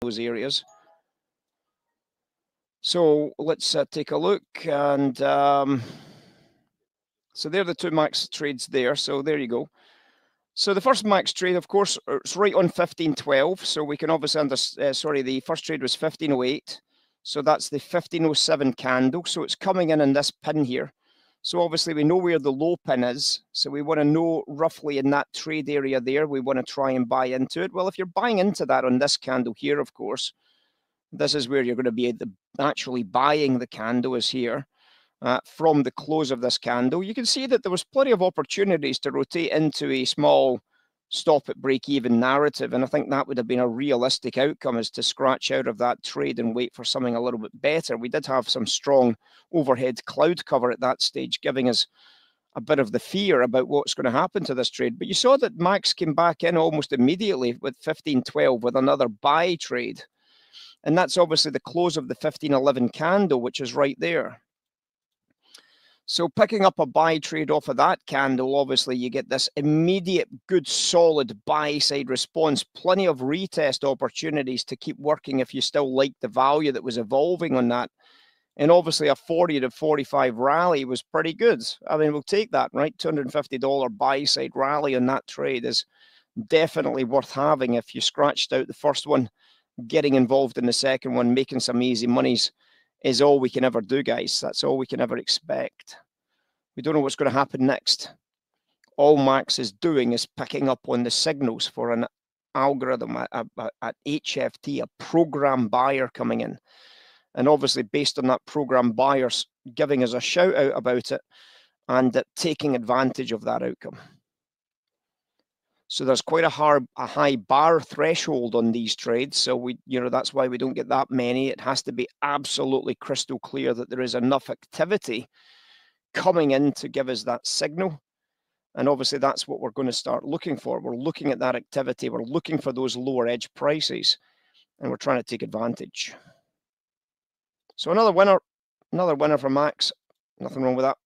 those areas. So let's take a look, and so there are the two max trades there. So there you go. So the first max trade, of course, it's right on 1512. So we can obviously sorry, the first trade was 1508. So that's the 1507 candle. So it's coming in this pin here. So obviously we know where the low pin is. So we want to know roughly in that trade area there, we want to try and buy into it. Well, if you're buying into that on this candle here, of course, this is where you're going to be actually buying the candle is here. From the close of this candle, you can see that there was plenty of opportunities to rotate into a small stop at break-even narrative, and I think that would have been a realistic outcome, is to scratch out of that trade and wait for something a little bit better. We did have some strong overhead cloud cover at that stage, giving us a bit of the fear about what's going to happen to this trade. But you saw that Max came back in almost immediately with 1512 with another buy trade, and that's obviously the close of the 1511 candle, which is right there. So picking up a buy trade off of that candle, obviously you get this immediate, good, solid buy side response. Plenty of retest opportunities to keep working if you still like the value that was evolving on that. And obviously a 40 to 45 rally was pretty good. I mean, we'll take that, right? $250 buy side rally on that trade is definitely worth having. If you scratched out the first one, getting involved in the second one, making some easy monies is all we can ever do, guys. That's all we can ever expect. We don't know what's going to happen next. All Max is doing is picking up on the signals for an algorithm at HFT, a program buyer coming in. And obviously based on that program buyers giving us a shout out about it and taking advantage of that outcome. So there's quite a high bar threshold on these trades. So that's why we don't get that many. It has to be absolutely crystal clear that there is enough activity coming in to give us that signal. And obviously that's what we're going to start looking for. We're looking at that activity. We're looking for those lower edge prices, and we're trying to take advantage. So another winner for Max. Nothing wrong with that.